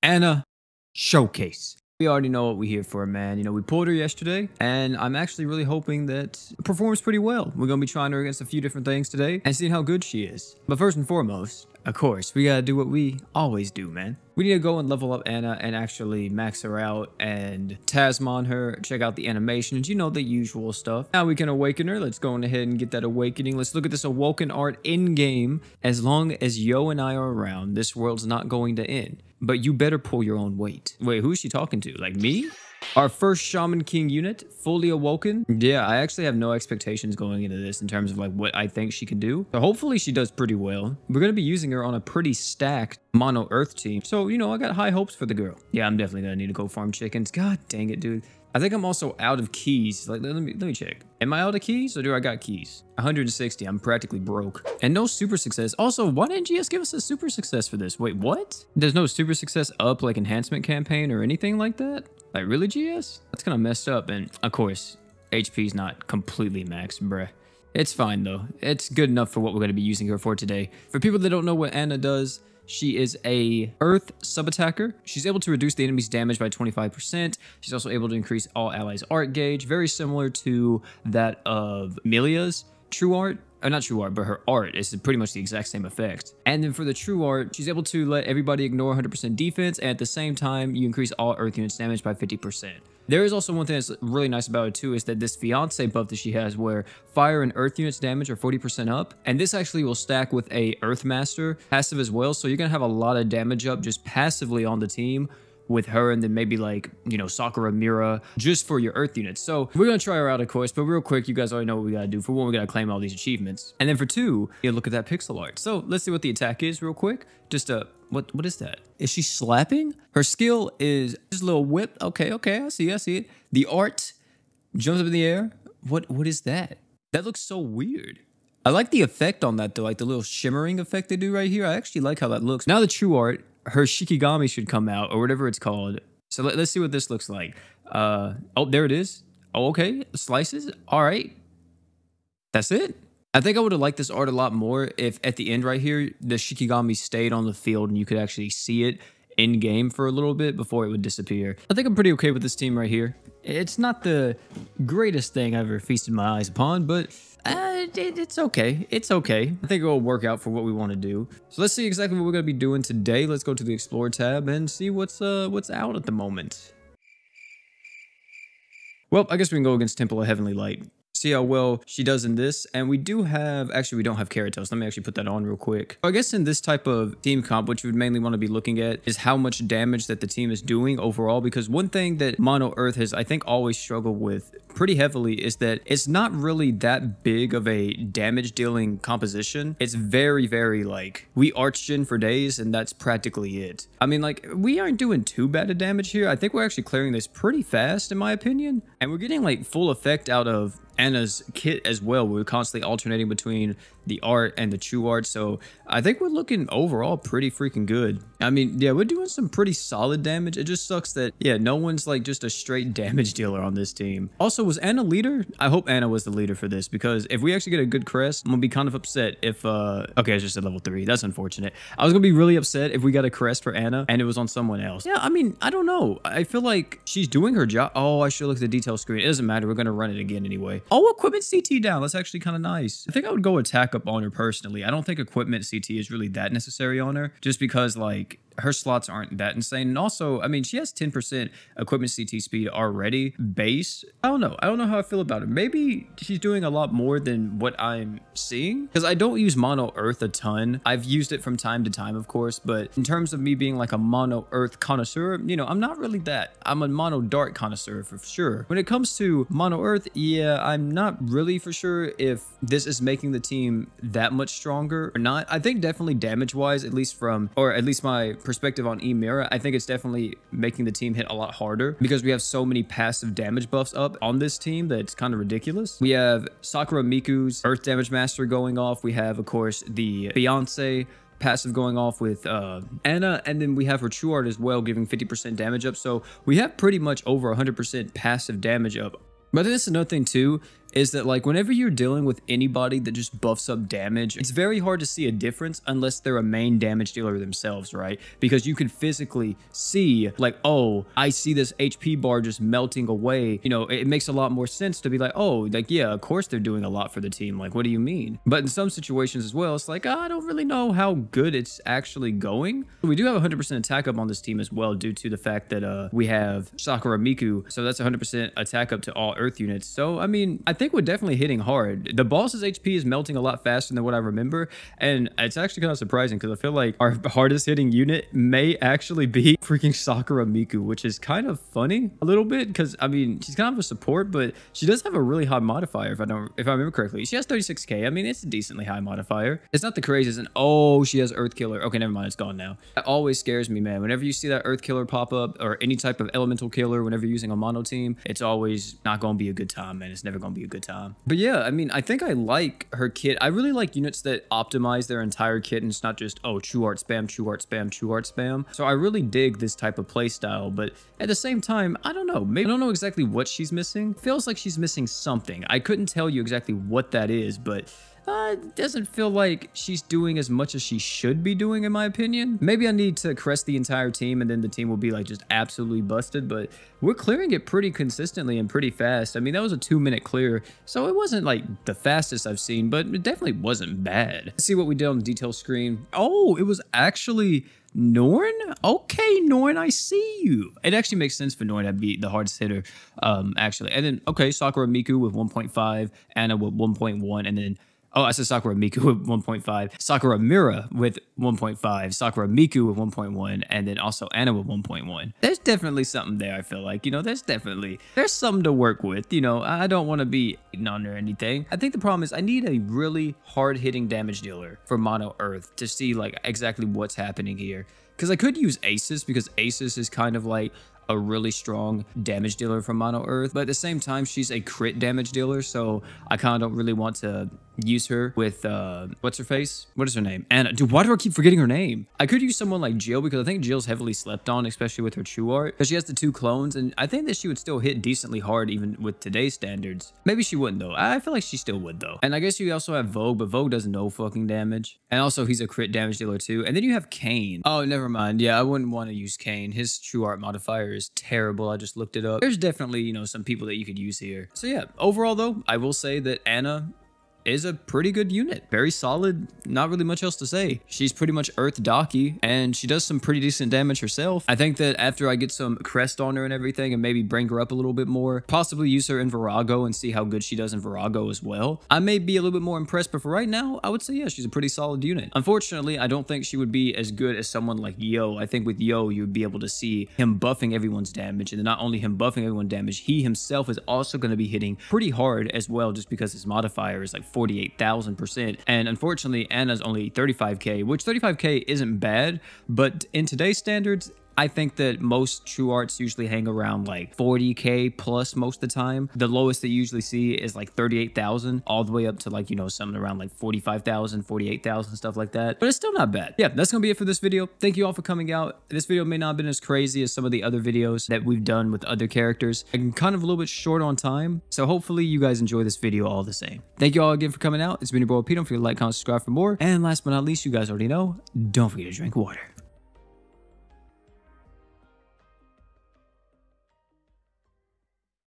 Ana Showcase. We already know what we're here for, man. You know, we pulled her yesterday, and I'm actually really hoping that it performs pretty well. We're going to be trying her against a few different things today and seeing how good she is. But first and foremost, of course, we got to do what we always do, man. We need to go and level up Ana and actually max her out and Tasmon her, check out the animations, you know, the usual stuff. Now we can awaken her. Let's go on ahead and get that awakening. Let's look at this awoken art in-game. As long as Yo and I are around, this world's not going to end. But you better pull your own weight. Wait, who is she talking to? Like me? Our first Shaman King unit, fully awoken. Yeah, I actually have no expectations going into this in terms of like what I think she can do. So hopefully she does pretty well. We're going to be using her on a pretty stacked mono earth team. So, you know, I got high hopes for the girl. Yeah, I'm definitely going to need to go farm chickens. God dang it, dude. I think I'm also out of keys. Like, let me check. Am I out of keys or do I got keys? 160. I'm practically broke. And no super success. Also, why didn't GS give us a super success for this? Wait, what? There's no super success up like enhancement campaign or anything like that? Like, really, GS? That's kind of messed up. And of course, HP's not completely maxed, bruh. It's fine though. It's good enough for what we're going to be using her for today. For people that don't know what Ana does, she is a earth sub-attacker. She's able to reduce the enemy's damage by 25%. She's also able to increase all allies' art gauge, very similar to that of Milia's true art. Not true art, but her art is pretty much the exact same effect. And then for the true art, she's able to let everybody ignore 100% defense, and at the same time, you increase all earth units damage by 50%. There is also one thing that's really nice about it too, is that this fiance buff that she has where fire and earth units damage are 40% up, and this actually will stack with a earth master passive as well, so you're gonna have a lot of damage up just passively on the team with her, and then maybe like, you know, Sakura Mira just for your earth units. So we're gonna try her out, of course, but real quick, you guys already know what we gotta do. For one, we gotta claim all these achievements, and then for two, yeah, look at that pixel art. So let's see what the attack is real quick. Just what is that? Is she slapping? Her skill is just a little whip. Okay, I see it. The art jumps up in the air. What is that? That looks so weird. I like the effect on that though, like the little shimmering effect they do right here. I actually like how that looks. Now the true art, her Shikigami should come out, or whatever it's called. So let's see what this looks like. Oh, there it is. Oh, okay. Slices. All right. That's it. I think I would have liked this art a lot more if at the end right here, the Shikigami stayed on the field and you could actually see it in game for a little bit before it would disappear. I think I'm pretty okay with this team right here. It's not the greatest thing I've ever feasted my eyes upon, but it's okay. It's okay. I think it'll work out for what we want to do. So let's see exactly what we're going to be doing today. Let's go to the Explore tab and see what's out at the moment. Well, I guess we can go against Temple of Heavenly Light. See how well she does in this. And we do have, actually we don't have Keratos. Let me actually put that on real quick. I guess in this type of team comp, what you would mainly want to be looking at is how much damage that the team is doing overall. Because one thing that Mono Earth has, I think, always struggled with pretty heavily is that it's not really that big of a damage dealing composition. It's very, very like, we arch gen for days and that's practically it. I mean, like, we aren't doing too bad of damage here. I think we're actually clearing this pretty fast in my opinion. And we're getting like full effect out of Ana's kit as well. We're constantly alternating between the art and the true art, so I think we're looking overall pretty freaking good. I mean, yeah, we're doing some pretty solid damage. It just sucks that, yeah, no one's like just a straight damage dealer on this team. Also, was Ana leader? I hope Ana was the leader for this, because if we actually get a good crest, I'm gonna be kind of upset if okay, it's just at level 3. That's unfortunate. I was gonna be really upset if we got a crest for Ana and it was on someone else. Yeah, I mean, I don't know. I feel like she's doing her job. Oh, I should look at the detail screen. It doesn't matter. We're gonna run it again anyway. Oh, equipment CT down. That's actually kind of nice. I think I would go attack up on her personally. I don't think equipment CT is really that necessary on her, just because like her slots aren't that insane. And also, I mean, she has 10% equipment CT speed already base. I don't know how I feel about it. Maybe she's doing a lot more than what I'm seeing, because I don't use mono earth a ton. I've used it from time to time, of course, but in terms of me being like a mono earth connoisseur, you know, I'm not really that. I'm a mono dark connoisseur for sure. When it comes to mono earth, yeah, I'm not really for sure if this is making the team that much stronger or not. I think definitely damage wise, at least my perspective on Emira, I think it's definitely making the team hit a lot harder, because we have so many passive damage buffs up on this team that it's kind of ridiculous. We have Sakura Miku's Earth Damage Master going off. We have, of course, the Fiance passive going off with Ana, and then we have her true art as well, giving 50% damage up. So we have pretty much over 100% passive damage up. But that's another thing too. is that like whenever you're dealing with anybody that just buffs up damage, it's very hard to see a difference unless they're a main damage dealer themselves, right? Because you can physically see like, oh, I see this HP bar just melting away. You know, it makes a lot more sense to be like, oh, like, yeah, of course they're doing a lot for the team. Like, what do you mean? But in some situations as well, it's like, I don't really know how good it's actually going. We do have 100% attack up on this team as well due to the fact that we have Sakura Miku. So that's 100% attack up to all Earth units. So, I mean, I think we're definitely hitting hard. The boss's HP is melting a lot faster than what I remember. And it's actually kind of surprising because I feel like our hardest hitting unit may actually be freaking Sakura Miku, which is kind of funny a little bit because, I mean, she's kind of a support, but she does have a really high modifier if I remember correctly. She has 36k. I mean, it's a decently high modifier. It's not the craziest. And oh, she has Earth Killer. Okay, never mind. It's gone now. That always scares me, man. Whenever you see that Earth Killer pop up or any type of elemental killer, whenever you're using a mono team, it's always not going to be a good time, man. It's never going to be a good time. But yeah, I mean, I think I like her kit. I really like units that optimize their entire kit and it's not just, oh, true art spam, true art spam, true art spam. So I really dig this type of play style, but at the same time, I don't know. Maybe I don't know exactly what she's missing. Feels like she's missing something. I couldn't tell you exactly what that is, but it doesn't feel like she's doing as much as she should be doing, in my opinion. Maybe I need to crest the entire team and then the team will be like just absolutely busted, but we're clearing it pretty consistently and pretty fast. I mean, that was a 2-minute clear, so it wasn't like the fastest I've seen, but it definitely wasn't bad. Let's see what we did on the detail screen. Oh, it was actually Norn? Okay, Norn, I see you. It actually makes sense for Norn to be the hardest hitter, actually. And then, okay, Sakura Miku with 1.5, Anna with 1.1, and then oh, I said Sakura Miku with 1.5, Sakura Mira with 1.5, Sakura Miku with 1.1, and then also Anna with 1.1. There's definitely something there, I feel like. You know, there's something to work with. You know, I don't want to be on or anything. I think the problem is I need a really hard-hitting damage dealer for Mono Earth to see, like, exactly what's happening here. Because I could use Asus, because Asus is kind of like a really strong damage dealer from Mono Earth, but at the same time she's a crit damage dealer, so I kind of don't really want to use her with what's her face, what is her name, Anna. Dude, why do I keep forgetting her name? I could use someone like Jill, because I think Jill's heavily slept on, especially with her true art, because she has the 2 clones, and I think that she would still hit decently hard even with today's standards. Maybe she wouldn't though. I feel like she still would though. And I guess you also have Vogue, but Vogue does no fucking damage, and also he's a crit damage dealer too. And then you have Kane. Oh, never mind. Yeah, I wouldn't want to use Kane. His true art modifier is terrible. I just looked it up. There's definitely, you know, some people that you could use here. So yeah, overall though, I will say that Anna is a pretty good unit. Very solid. Not really much else to say. She's pretty much Earth Daki, and she does some pretty decent damage herself. I think that after I get some crest on her and everything, and maybe bring her up a little bit more, possibly use her in Virago and see how good she does in Virago as well, I may be a little bit more impressed, but for right now, I would say, yeah, she's a pretty solid unit. Unfortunately, I don't think she would be as good as someone like Yo. I think with Yo, you would be able to see him buffing everyone's damage, and then not only him buffing everyone's damage, he himself is also going to be hitting pretty hard as well, just because his modifier is like 48,000%. And unfortunately, Anna's only 35k, which 35k isn't bad, but in today's standards, I think that most true arts usually hang around like 40k plus most of the time. The lowest that you usually see is like 38,000, all the way up to like, you know, something around like 45,000, 48,000, stuff like that. But it's still not bad. Yeah, that's gonna be it for this video. Thank you all for coming out. This video may not have been as crazy as some of the other videos that we've done with other characters. I'm kind of a little bit short on time, so hopefully you guys enjoy this video all the same. Thank you all again for coming out. It's been your boy Pete. Don't forget to like, comment, subscribe for more. And last but not least, you guys already know, don't forget to drink water.